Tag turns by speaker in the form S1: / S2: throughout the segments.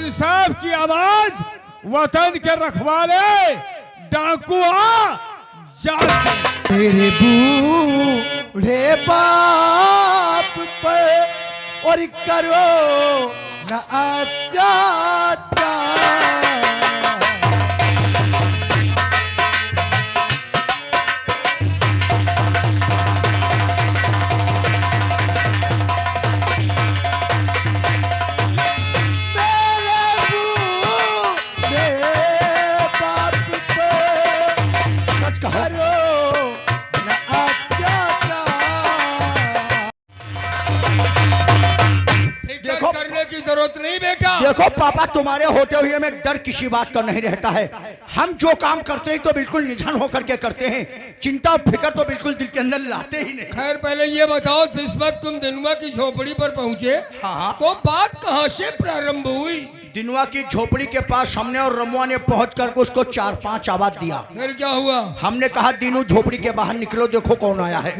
S1: इंसाफ की आवाज, वतन के रखवाले, डाकू
S2: मेरे बूढ़े बाप पर और करो न अत्याचार।
S1: करने की जरूरत नहीं बेटा।
S2: देखो पापा, तुम्हारे होते हुए में डर किसी बात का नहीं रहता है। हम जो काम करते हैं तो बिल्कुल निधन होकर के करते हैं, चिंता और फिक्र तो बिल्कुल दिल के अंदर लाते ही नहीं।
S1: खैर पहले ये बताओ, जिस वक्त तुम दिनुआ की झोपड़ी पर पहुँचे,
S2: हाँ,
S1: तो बात कहाँ से प्रारंभ हुई?
S2: दिनुआ की झोपड़ी के पास हमने और रमुआ ने पहुंच कर उसको 4-5 आवाज दिया।
S1: फिर क्या हुआ?
S2: हमने कहा दिनू झोपड़ी के बाहर निकलो, देखो कौन आया है।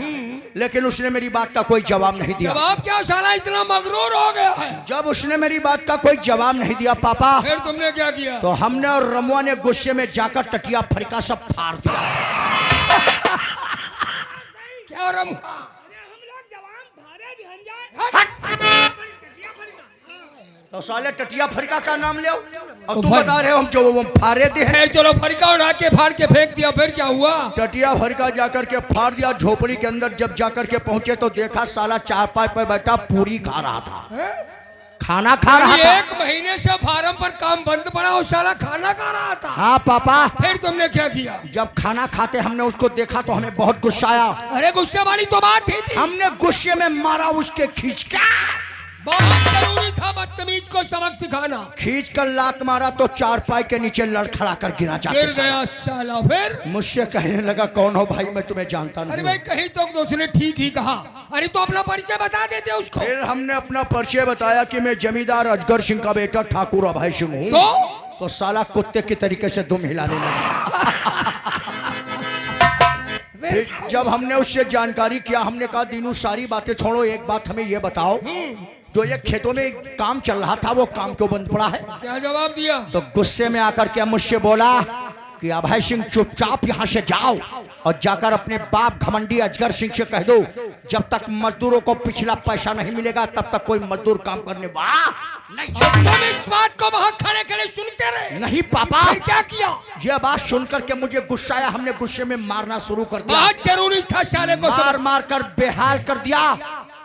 S2: लेकिन उसने मेरी बात का कोई जवाब नहीं दिया।
S1: जवाब क्या? साला इतना मगरूर हो गया है।
S2: जब उसने मेरी बात का कोई जवाब नहीं दिया पापा,
S1: फिर तुमने क्या किया?
S2: तो हमने और रमुआ ने गुस्से में जाकर टटिया फरिका सब फाड़ दिया।
S1: क्या रमुआ?
S2: तो साले टटिया फरिका का नाम ले, और तुम बता रहे हो हम जो फाड़े दे।
S1: चलो फरिका उड़ा के फाड़ के फेंक दिया, फिर क्या हुआ?
S2: टटिया फरिका जाकर के फाड़ दिया। झोपड़ी के अंदर जब जाकर के पहुंचे तो देखा साला चारपाई पर बैठा पूरी खा रहा था। खाना खा रहा था।
S1: 1 महीने से फार्म पर काम बंद पड़ा और साला खाना खा रहा था।
S2: हाँ पापा।
S1: फिर तुमने क्या किया?
S2: जब खाना खाते हमने उसको देखा तो हमें बहुत गुस्सा आया।
S1: अरे गुस्से वाली तो बात ही थी।
S2: हमने गुस्से में मारा उसके खींच के।
S1: बहुत जरूरी था बदतमीज को सबक सिखाना।
S2: खींच कर लात मारा तो चारपाई के नीचे लड़खड़ा कर गिरा जाके
S1: गिर गया साला। फिर
S2: मुझसे कहने लगा कौन हो भाई, मैं तुम्हें जानता नहीं।
S1: अरे भाई कहीं तो उसने ठीक ही कहा। अरे तो अपना परिचय बता देते उसको।
S2: फिर हमने अपना परिचय बताया कि मैं जमींदार अजगर सिंह का बेटा ठाकुर अभय सिंह हूँ। तो साला कुत्ते की तरीके से दुम हिलाने लगा। जब हमने उससे जानकारी किया, हमने कहा दीनू सारी बातें छोड़ो, एक बात हमें ये बताओ, जो ये खेतों में काम चल रहा था वो काम क्यों बंद पड़ा है?
S1: क्या जवाब दिया?
S2: तो गुस्से में आकर के मुझसे बोला कि अभय सिंह चुपचाप यहाँ से जाओ और जाकर अपने बाप घमंडी अजगर सिंह से कह दो, जब तक मजदूरों को पिछला पैसा नहीं मिलेगा तब तक कोई मजदूर काम करने वाला नहीं।
S1: तुम इस बात को वहाँ खड़े खड़े सुनते रहे?
S2: नहीं पापा।
S1: फिर क्या किया?
S2: यह बात सुनकर के मुझे गुस्सा आया। हमने गुस्से में मारना शुरू कर दिया।
S1: बहुत जरूरी था साले को
S2: मार कर बेहाल कर दिया।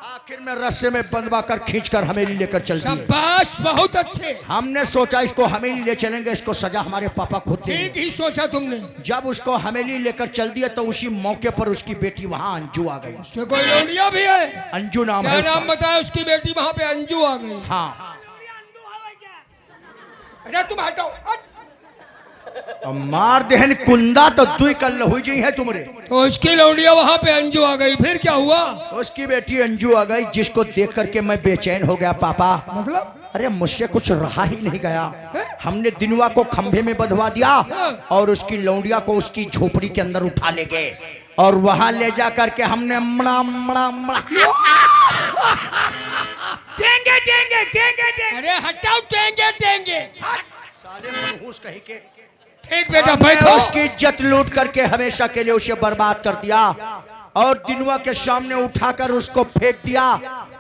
S2: आखिर में रस्से में बंधवा कर खींचकर हमेली लेकर चल दिए।
S1: शाबाश, बहुत अच्छे।
S2: हमने सोचा इसको हमेली ले चलेंगे, इसको सजा हमारे पापा खुद देंगे।
S1: ठीक ही सोचा तुमने।
S2: जब उसको हमेली लेकर चल दिया तो उसी मौके पर उसकी बेटी वहाँ अंजू आ गई।
S1: उसके कोई लौंडिया भी है?
S2: अंजू नाम है
S1: उसका।
S2: उसका।
S1: नाम बताया उसकी बेटी वहाँ पे अंजू आ गई।
S2: हाँ।
S1: अरे तुम हटो।
S2: मार देहन कुंदा तो दुई कल हुई जी है तुमरे।
S1: तो उसकी लौंडिया वहाँ पे अंजू आ गई, फिर क्या हुआ?
S2: उसकी बेटी अंजू आ गई, जिसको देख करके मैं बेचैन हो गया पापा।
S1: मतलब?
S2: अरे मुझसे कुछ रहा ही नहीं गया। हमने दिनुआ को खंभे में बंधवा दिया और उसकी लौंडिया को उसकी झोपड़ी के अंदर उठा ले गए और वहां ले जा करके हमने मड़ा मड़ा मड़ा।
S1: टेंगे टेंगे टेंगे टेंगे। अरे हटाओ टेंगे टेंगे।
S2: साले मनहूस कहीं के।
S1: ठीक बेटा बैठो।
S2: उसकी इज्जत लूट करके हमेशा के लिए उसे बर्बाद कर दिया और दिनुआ के सामने उठाकर उसको फेंक दिया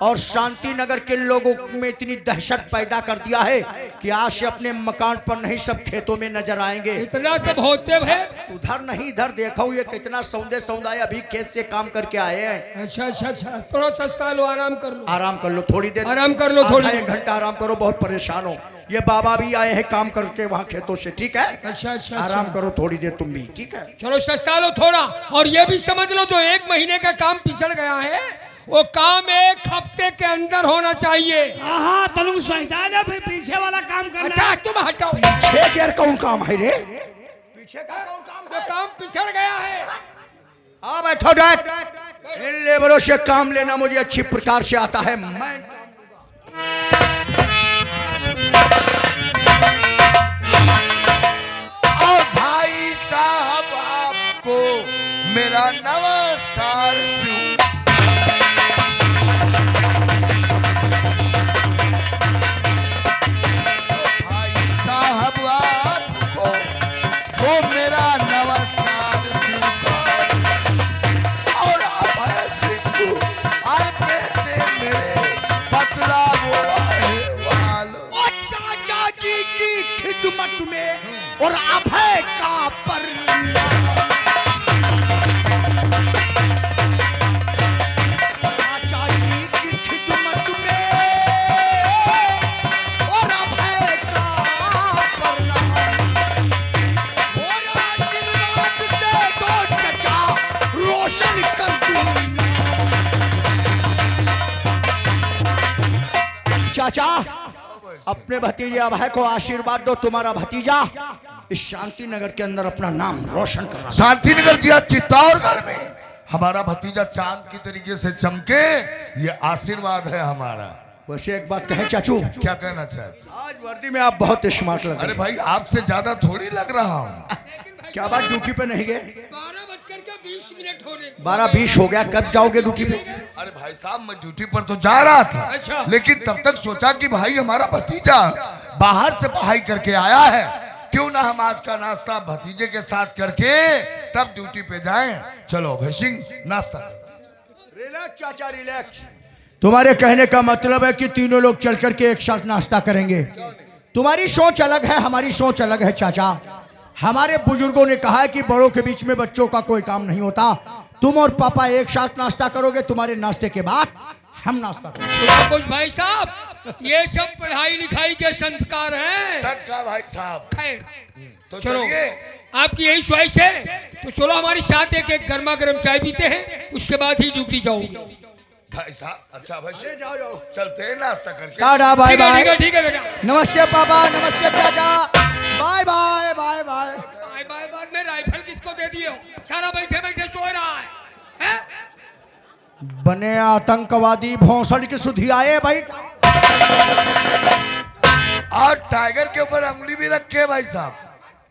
S2: और शांति नगर के लोगों में इतनी दहशत पैदा कर दिया है कि आज से अपने मकान पर नहीं सब खेतों में नजर आएंगे।
S1: इतना सब होते है?
S2: उधर नहीं इधर देखो, ये कितना सौंदे अभी खेत से काम करके आए हैं।
S1: अच्छा अच्छा अच्छा, थोड़ा सस्ता लो, आराम कर लो।
S2: आराम कर लो, थोड़ी देर
S1: आराम कर लो, थोड़ी
S2: 1 घंटा आराम करो, बहुत परेशान हो। ये बाबा भी आए हैं काम करके वहाँ खेतों से, ठीक है?
S1: अच्छा अच्छा,
S2: आराम करो थोड़ी देर तुम भी, ठीक है?
S1: चलो सस्ता लो थोड़ा। और ये भी समझ लो जो 1 महीने का काम पिछड़ गया है वो काम 1 हफ्ते के अंदर होना चाहिए।
S3: हाँ तनु शैतान है, फिर पीछे वाला काम करना।
S1: अच्छा तुम हटाओ।
S2: पीछे क्या कौन काम है रे? पीछे का कौन काम
S1: है? काम पिछड़ गया है।
S2: हाँ बैठो डैड। इन लेबरों से काम लेना मुझे अच्छी प्रकार से आता है। मैं
S4: और भाई साहब आपको मेरा नमस्कार।
S2: खिदमत में और अभय का परनाम। चाचा जी की खिदमत में और अभय का परनाम। और आशीर्वाद दे दो चाचा, रोशन कर दूं। चाचा अपने भतीजे अभय को आशीर्वाद दो, तुम्हारा भतीजा इस शांति नगर के अंदर अपना नाम रोशन कर रहा है।
S4: शांति नगर जिया चित्तौड़गढ़ में हमारा भतीजा चांद की तरीके से चमके, ये आशीर्वाद है हमारा।
S2: वैसे एक बात कहे चाचू,
S4: क्या कहना चाहते?
S2: आज वर्दी में आप बहुत स्मार्ट लग
S4: अरे
S2: रहे
S4: भाई आपसे ज्यादा थोड़ी लग रहा हूँ।
S2: हैं। क्या बात, ड्यूटी पे नहीं गए?
S1: 12:20 होने
S2: 12:20 हो गया, कब जाओगे ड्यूटी पे?
S4: अरे भाई साहब मैं ड्यूटी पर तो जा रहा था,
S1: अच्छा।
S4: लेकिन तब तक सोचा कि भाई हमारा भतीजा बाहर से पढ़ाई करके आया है, क्यों ना हम आज का नाश्ता भतीजे के साथ करके तब ड्यूटी पे जाएं। चलो भाई सिंह नाश्ता करते हैं।
S2: रिलैक्स चाचा रिलैक्स। तुम्हारे कहने का मतलब है कि तीनों लोग चल करके एक साथ नाश्ता करेंगे। तुम्हारी सोच अलग है, हमारी सोच अलग है चाचा। हमारे बुजुर्गों ने कहा है कि बड़ों के बीच में बच्चों का कोई काम नहीं होता। तुम और पापा एक साथ नाश्ता करोगे, तुम्हारे नाश्ते के बाद हम नाश्ता करेंगे।
S1: कुछ भाई साहब, ये सब पढ़ाई लिखाई के संस्कार हैं।
S4: सच कहा भाई साहब।
S1: खैर
S4: तो
S1: चलो,
S4: चलिए
S1: आपकी यही ख्वाहिश है तो चलो हमारे साथ एक गर्मा गर्म चाय पीते हैं, उसके बाद ही ड्यूटी जाओगे।
S4: भाई साहब। अच्छा भाई जाओ जाओ चलते हैं नाश्ता करके।
S2: Tata bye bye.
S1: ठीक है बेटा।
S2: नमस्ते पापा, नमस्ते चाचा, bye bye bye bye.
S1: Bye bye बाद में राइफल किसको दे दिए हो? सारा बैठे बैठे सो रहा है?
S2: बने आतंकवादी भौसड़ की सुधी आए भाई।
S4: और टाइगर के ऊपर उंगली भी रखे भाई साहब,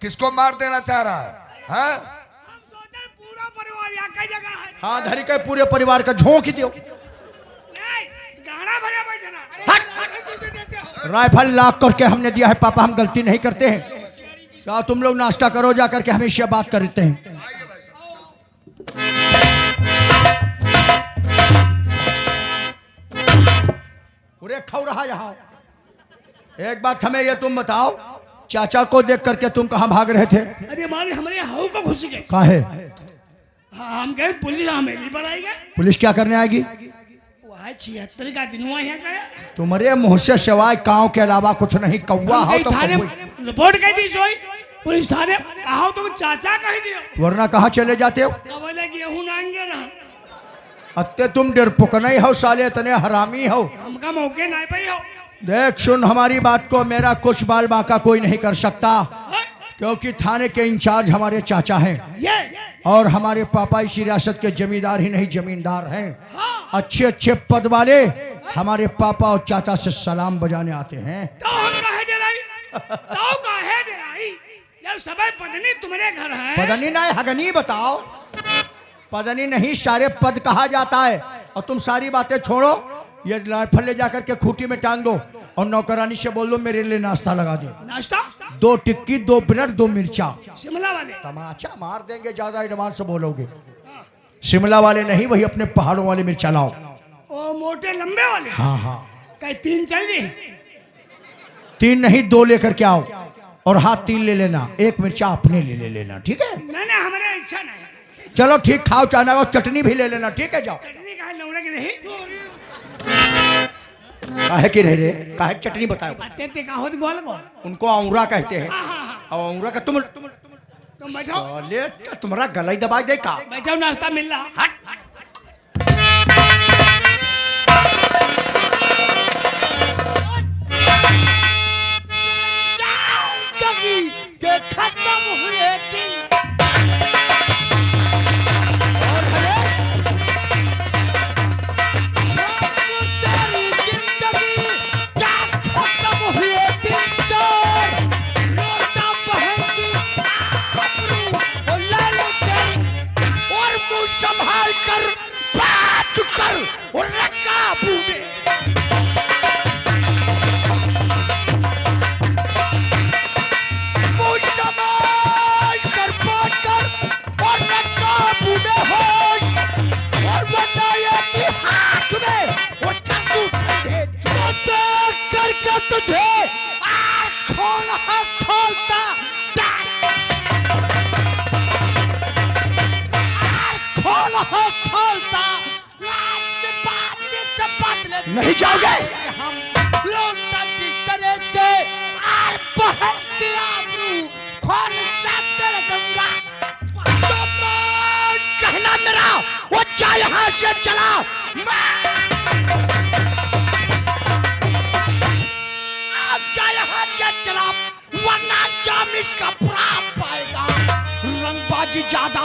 S4: किसको मार देना चाह रहा है? हाँ?
S3: पूरा परिवार यहाँ कई जगह है।
S2: हाँ धरी के पूरे परिवार का झोंक ही दो।
S3: नहीं, गाना भरे बैठना।
S2: राइफल लाख करके हमने दिया है पापा, हम गलती नहीं करते हैं। क्या तुम लोग नाश्ता करो, जाकर के हमेशा बात करते हैं। पूरे खाओ रहा यहाँ। एक बात हमें ये तुम बताओ, चाचा को देख करके तुम कहाँ भाग रहे थे?
S3: अरे हमारे हाउ को घुस गए।
S2: काहे?
S3: हाँ, हम गए पुलिस हमेली पर आई गए।
S2: पुलिस क्या करने आएगी?
S3: वह 76 का दिन हुआ यहाँ गया।
S2: तुम्हारे मुंह से सिवाय काव के अलावा कुछ नहीं। कौवा हो तो
S3: थाने
S2: कौवे।
S3: रिपोर्ट कह दी सोई, पुलिस थाने आओ तुम चाचा कह दियो।
S2: वरना कहाँ चले जाते हो?
S3: बोले गेहूं नाएंगे ना,
S2: अत्ते तुम डरपुक नहीं हो साले, इतने हरामी हो।
S3: हमका मौके ना पाई हो।
S2: देख सुन हमारी बात को, मेरा कुछ बाल बांका कोई नहीं कर सकता,
S3: हाँ?
S2: क्योंकि थाने के इंचार्ज हमारे चाचा हैं
S3: ये
S2: और हमारे पापा इस रियासत के जमींदार ही नहीं जमींदार हैं।
S3: हाँ।
S2: अच्छे अच्छे पद वाले हमारे पापा और चाचा से सलाम बजाने आते हैं।
S3: तो हम काहे डराई? तो काहे डराई? जब सबे पत्नी तुम्हारे घर है।
S2: पदनी नहीं हगनी बताओ। पदनी नहीं, सारे पद कहा जाता है। और तुम सारी बातें छोड़ो, ये राइफल ले जाकर के खूंटी में टांग दो और नौकरानी से बोल दो मेरे लिए नाश्ता लगा दे।
S3: नाश्ता
S2: 2 टिक्की 2 ब्रेड 2 मिर्चा।
S3: शिमला वाले
S2: तमाचा मार देंगे, ज्यादा एडवांस से बोलोगे। शिमला वाले नहीं, वही अपने पहाड़ों वाले मिर्चा लाओ।
S3: ओ मोटे लंबे वाले।
S2: हाँ हाँ,
S3: कहीं 3 चल दी?
S2: 3 नहीं 2 लेकर के आओ, और हाथ 3 ले लेना, 1 मिर्चा अपने लिए ले लेना, ठीक है?
S3: मैंने हमारे इच्छा नहीं।
S2: चलो ठीक, खाओ चाना और चटनी भी ले लेना, ठीक है? जाओ।
S3: चटनी काहे लौड़े की नहीं?
S2: काहे की रह रे, काहे की चटनी बताओ?
S3: बातें ते का होत गोल गोल।
S2: उनको औंरा कहते हैं।
S3: हाँ हाँ हाँ।
S2: और औंरा का तुम
S3: बैठो
S2: साले, तुम्हारा गला ही दबा दे का?
S3: बैठो, नाश्ता मिल रहा।
S2: हट। संभाल कर नहीं जाओगे?
S5: हम लौटा जिस तरह से और बहस की आबरू खोल सकते रहूंगा।
S2: कहना मेरा वो जा यहाँ से चला।
S5: जा यहाँ से चला वरना जाम इसका पूरा पाएगा। रंगबाजी ज्यादा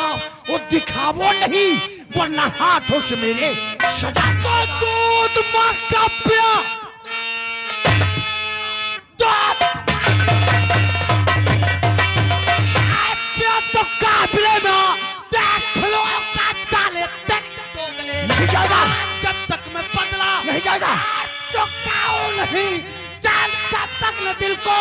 S5: और दिखावो नहीं वरना हाथों से मेरे सजा को दूध मार का पिया। तो काबिले में देख लो का साले तक
S2: नहीं जाएगा,
S5: जब तक मैं बदला
S2: नहीं जाएगा।
S5: चुकाओ नहीं जानता तक न दिल को।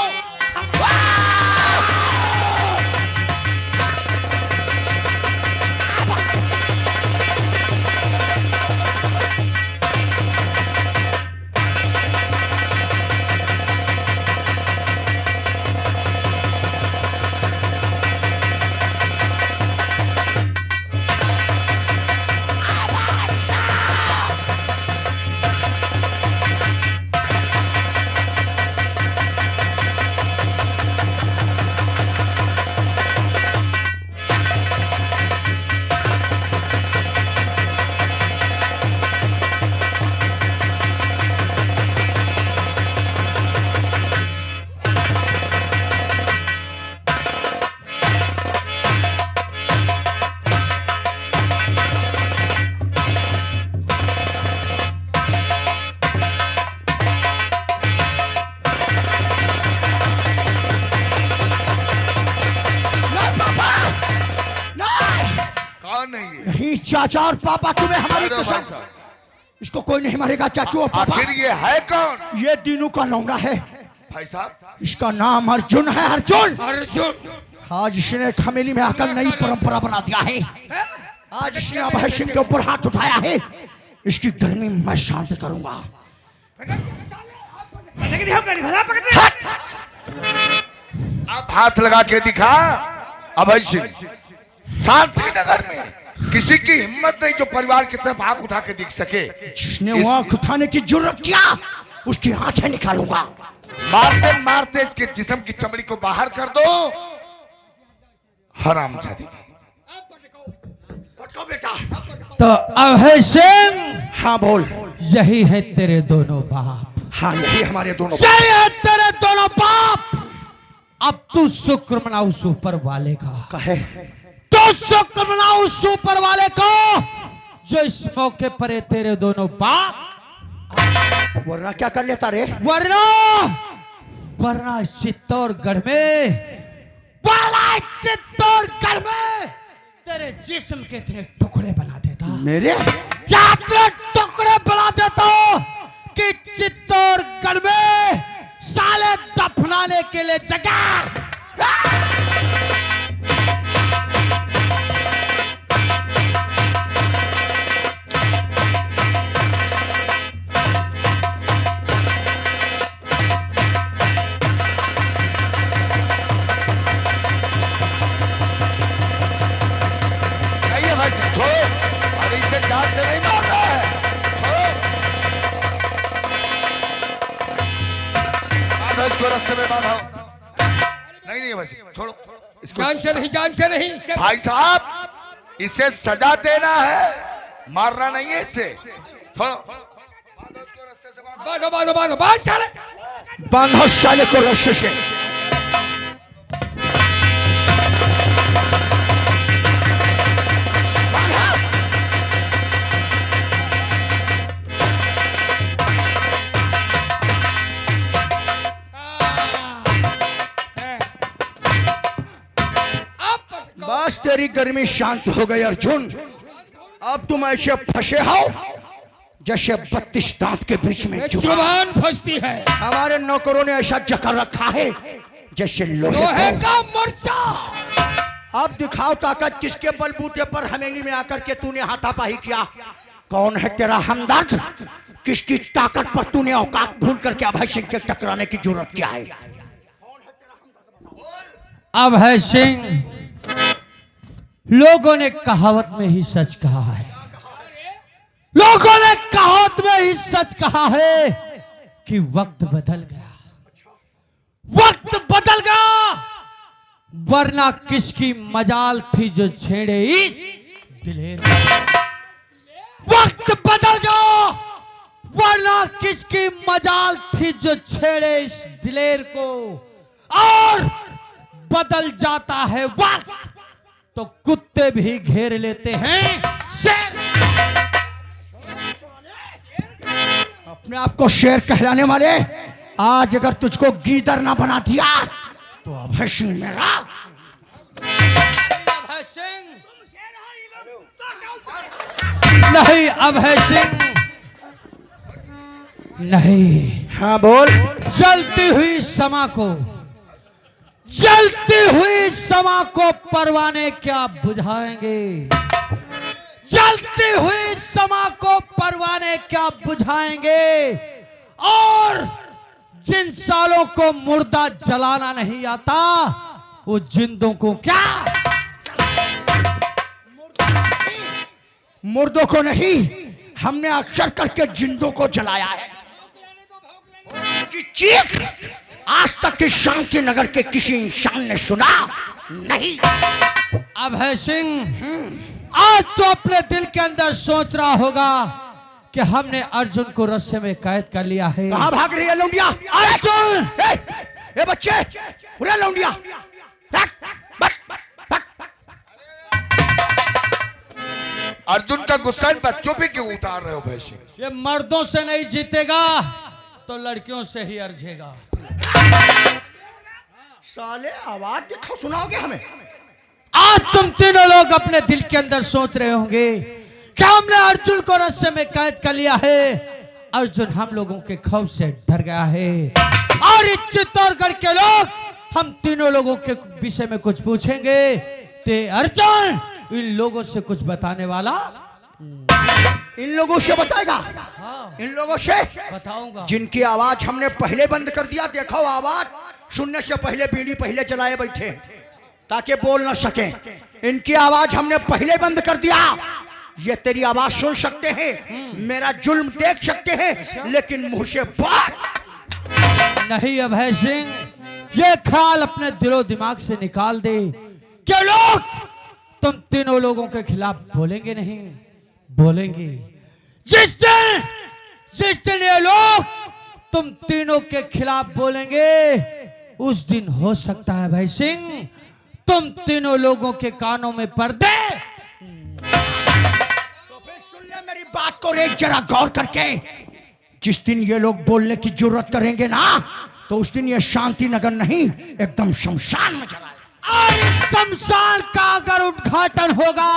S2: नहीं चाचा और पापा तुम्हें हमारी
S4: अरे भाई
S2: कसम।
S4: साहब,
S2: इसको कोई नहीं मारेगा चाचू और पापा।
S4: आखिर ये है कौन?
S2: ये दिनों का लौंडा है।
S4: भाई साहब,
S2: इसका नाम अर्जुन है। अर्जुन
S1: अर्जुन
S2: आज इसने एक हवेली में आकर नई परंपरा बना दिया है। आज इसने अभय सिंह के ऊपर हाथ उठाया है। इसकी गर्मी मैं शांत करूंगा।
S4: अब हाथ लगा के दिखा अभय सिंह। शांति नगर में किसी की हिम्मत नहीं जो परिवार की तरफ आंख उठा के देख सके।
S2: जिसने वो आंख उठाने की जरूरत किया उसकी आंखें निकालूंगा।
S4: मारते मारते इसके जिस्म की चमड़ी को बाहर कर दो। हरामजादी।
S2: बेटा
S5: तो अभय सिंह
S2: हाँ बोल।
S5: यही है तेरे दोनों बाप।
S2: हाँ यही हमारे दोनों।
S5: यही है तेरे दोनों बाप। अब तू शुक्र मना उस ऊपर वाले का।
S2: कहे
S5: तो शुक्र मना उस ऊपर वाले को जो इस मौके पर है तेरे दोनों बाप।
S2: वरना क्या कर लेता रे?
S5: वरना वरना चित्तौड़गढ़ में तेरे जिस्म के तेरे टुकड़े बना देता।
S2: मेरे
S5: क्या तेरे टुकड़े बना देता कि चित्तौड़गढ़ में साले दफनाने के लिए जगह।
S4: जान से नहीं मार रहा है। बांधो इसको, रस्से में बांधो। नहीं नहीं वैसे छोड़ो इसको।
S1: जान से नहीं, जान से नहीं।
S4: भाई साहब, इसे सजा देना है, मारना नहीं है इसे। छोड़ो, बांधो इसको रस्से से।
S1: बांधो बांधो बांधो बांध साले,
S2: बांधो साले को रस्से से। बस तेरी गर्मी शांत हो गई अर्जुन। अब तुम ऐसे फंसे हो जैसे 32 दांत के बीच में
S1: जुबान फंसती है।
S2: हमारे नौकरों ने ऐसा जकड़ रखा है जैसे लोहे
S1: का मुर्चा।
S2: अब दिखाओ ताकत, किसके बलबूते पर हवेली में आकर के तूने हाथापाई किया? कौन है तेरा हमदर्द? किसकी ताकत पर तूने औकात भूल करके अभय सिंह के टकराने की जरूरत क्या है?
S5: अभय सिंह, लोगों ने कहावत में ही सच कहा है। लोगों ने कहावत में ही सच कहा है कि वक्त बदल गया, वक्त बदल गया, वरना किसकी मजाल थी जो छेड़े इस दिलेर को। वक्त बदल गया, वरना किसकी मजाल थी जो छेड़े इस दिलेर को। और बदल जाता है वक्त तो कुत्ते भी घेर लेते हैं शेर।
S2: अपने आप को शेर कहलाने वाले, आज अगर तुझको गीदड़ ना बना दिया तो अभय सिंह मेरा।
S5: अभय सिंह नहीं, अभय सिंह नहीं।
S2: हाँ बोल।
S5: जलती हुई समा को, जलती हुई समा को परवाने क्या बुझाएंगे, जलती हुई समा को परवाने क्या बुझाएंगे। और जिन सालों को मुर्दा जलाना नहीं आता वो जिंदों को क्या,
S2: मुर्दों को नहीं, हमने अक्सर करके जिंदों को जलाया है। की चीख आज तक इस शांति नगर के किसी इंसान ने सुना नहीं।
S5: अभय सिंह आज तो अपने दिल के अंदर सोच रहा होगा कि हमने अर्जुन को रस्से में कैद कर लिया है।
S2: कहां भाग रही है लौंडिया?
S5: अर्जुन!
S2: ए बच्चे, उरे लौंडिया।
S4: अर्जुन का गुस्सा इन बच्चों पे क्यों उतार रहे हो भाई सिंह?
S5: ये मर्दों से नहीं जीतेगा तो लड़कियों से ही अर्जेगा।
S2: साले आवाज देखो, सुनाओगे हमें?
S5: आज तुम तीनों लोग अपने दिल के अंदर सोच रहे होंगे कि हमने अर्जुन को रस्से में कैद कर लिया है। अर्जुन हम लोगों के खौफ से डर गया है और इस चित्तौड़गढ़ के लोग हम तीनों लोगों के विषय में कुछ पूछेंगे ते अर्जुन इन लोगों से कुछ बताने वाला।
S2: इन लोगों से बताएगा?
S5: हाँ,
S2: इन लोगों से
S5: बताऊंगा।
S2: जिनकी आवाज हमने पहले बंद कर दिया। देखो, आवाज सुनने से पहले बीड़ी पहले जलाए बैठे ताकि बोल ना सके। इनकी आवाज हमने पहले बंद कर दिया। ये तेरी आवाज सुन सकते हैं, मेरा जुल्म देख सकते हैं, लेकिन मुंह से बात
S5: नहीं। अभय सिंह, ये ख्याल अपने दिलो दिमाग से निकाल दे कि लोग तुम तीनों लोगों के खिलाफ बोलेंगे नहीं, बोलेंगे। जिस दिन ये लोग तुम तीनों के खिलाफ बोलेंगे उस दिन हो सकता है भाई सिंह तुम तीनों लोगों के कानों में पर्दे।
S2: तो फिर सुन ले मेरी बात को रे जरा गौर करके। जिस दिन ये लोग बोलने की जरूरत करेंगे ना, तो उस दिन ये शांति नगर नहीं एकदम शमशान में चला।
S5: और इस शमशान का अगर उद्घाटन होगा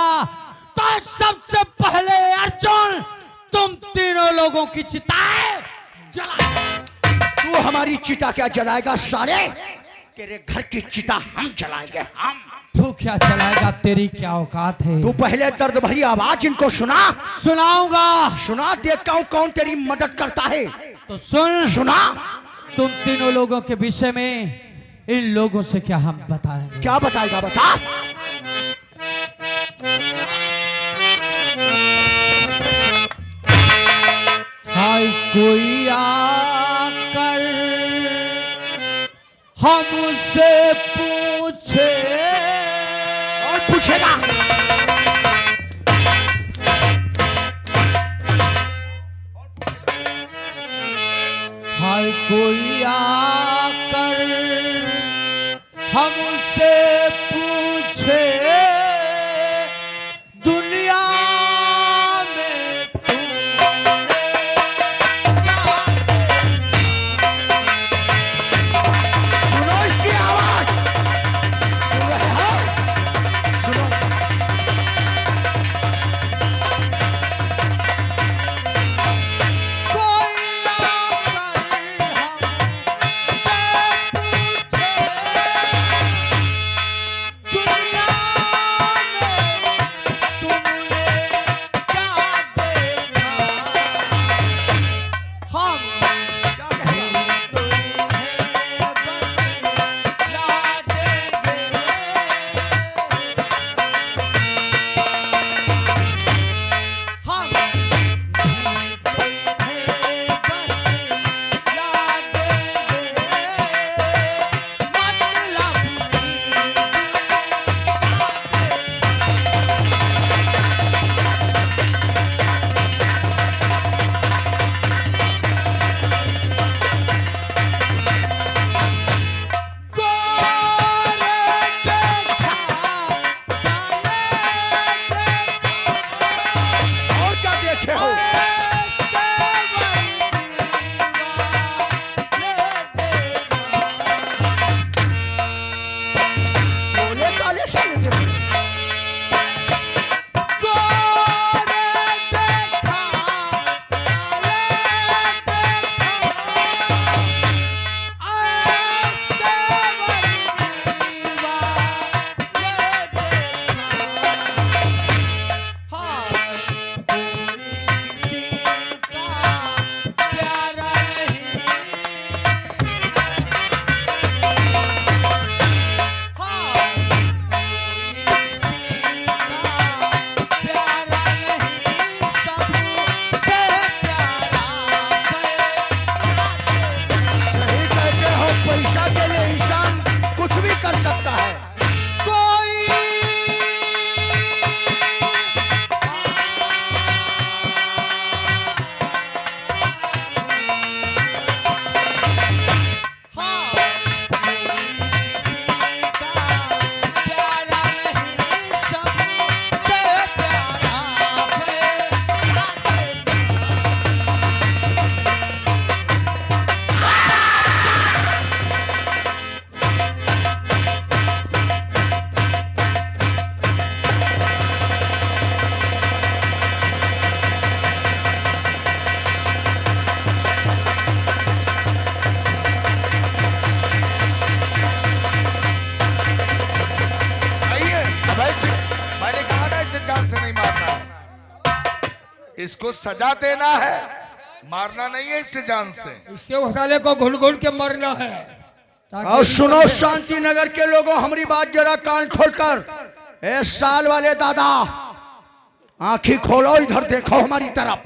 S5: तो सबसे पहले अर्जुन तुम तीनों लोगों की चिताएं जला।
S2: तू हमारी चिता क्या जलाएगा साले? तेरे घर की चिता हम जलाएंगे, हम।
S5: तू क्या चलाएगा? तेरी क्या औकात है?
S2: तू पहले दर्द भरी आवाज इनको सुना।
S5: सुनाऊंगा।
S2: सुना, देखता हूं कौन तेरी मदद करता है।
S5: तो सुन।
S2: सुना।
S5: तुम तीनों लोगों के विषय में इन लोगों से क्या हम बताएंगे?
S2: क्या बताएगा? बता।
S5: हाय कोई आकर हमसे पूछे।
S2: और पूछेगा?
S5: हाय कोई आकर हमसे पूछे दुनिया में तूने
S2: सुनो इसकी आवाज। सुन रहे हो? सुनो।
S5: कोई आकर हमसे पूछे
S4: इसको सजा देना है, मारना नहीं है इससे जान से।
S1: इससे वो साले को घुल घुल के मरना है। ताकि
S2: और सुनो शांति नगर के लोगों, हमारी बात जरा कान खोलकर। ए साल वाले दादा, आंखें खोलो, इधर देखो हमारी तरफ।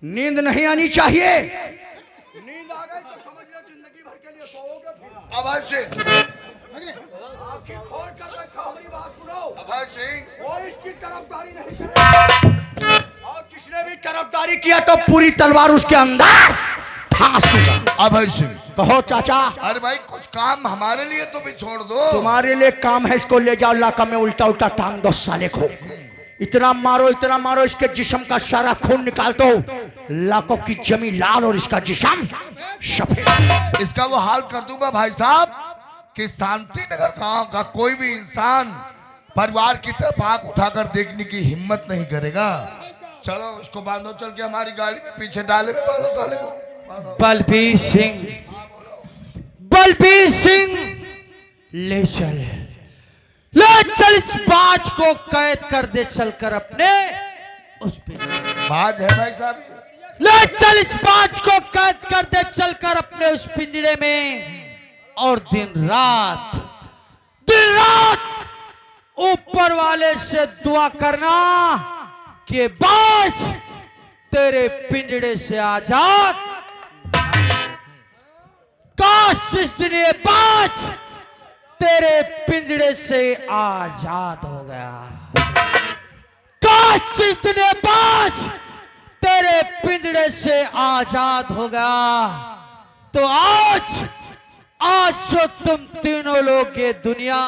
S2: नींद नहीं आनी चाहिए। नींद आ गई तो समझ लो जिंदगी भर के लिए सोओगे फिर।
S4: अभय सिंह,
S2: आंखें खोल कर बैठो, हमारी बात सुनो।
S4: अभय सिंह,
S2: और इसकी तरफदारी नहीं करेगा, और जिसने भी तरफदारी किया तो पूरी तलवार उसके अंदर फांस दूंगा।
S4: अभय सिंह,
S2: कहो चाचा।
S4: अरे भाई कुछ काम हमारे लिए तो भी छोड़ दो।
S2: तुम्हारे लिए काम है, इसको ले जाओ लाका में उल्टा उल्टा टांग दो साले को। इतना मारो इसके जिस्म का सारा खून निकाल दो। लाखों की जमी लाल और इसका जिस्म सफेद।
S4: इसका वो हाल कर दूंगा भाई साहब कि शांति नगर गांव का कोई भी इंसान परिवार की तरफ आंख उठाकर देखने की हिम्मत नहीं करेगा। चलो इसको बांधो, चल के हमारी गाड़ी में पीछे डाले में बांधो साले को।
S5: बलबीर सिंह ले चल इस बाज को कैद कर दे, चलकर अपने उस पिंजरे।
S4: बाज है भाई साहब,
S5: ले चल इस बाज को कैद कर दे, चलकर अपने उस पिंजरे में। और दिन रात ऊपर वाले से दुआ करना कि बाज तेरे पिंजरे से आजाद। काश इस दिन ये बाज तेरे पिंजरे से आजाद हो गया। काश इस दिन ये बाज तेरे पिंजरे से आजाद हो गया। तो आज जो तुम तीनों लोग ये दुनिया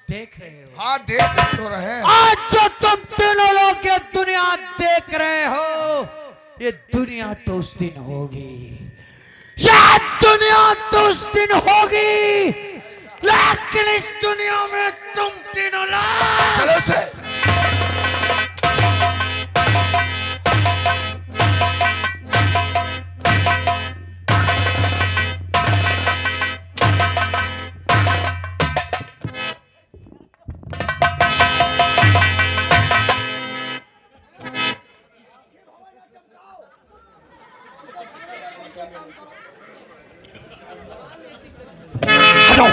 S5: देख रहे हो,
S4: हाँ देख तो रहे।
S5: आज जो तुम तीनों लोग ये दुनिया देख रहे हो, ये दुनिया तो उस दिन होगी, शायद दुनिया तो उस दिन होगी, लेकिन इस दुनिया में तुम तीनों लोग।
S4: चलो से
S2: हटाओ,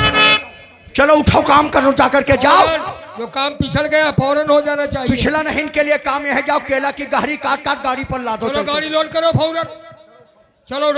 S2: चलो उठाओ, काम करो, जाकर के जाओ।
S1: जो काम पिछड़ गया फौरन हो जाना चाहिए।
S2: पिछला नहीं, इनके लिए काम यह है, जाओ केला की गाड़ी काट काट गाड़ी पर ला दो।
S1: चलो
S2: चल के।
S1: गाड़ी लोड करो फौरन। चलो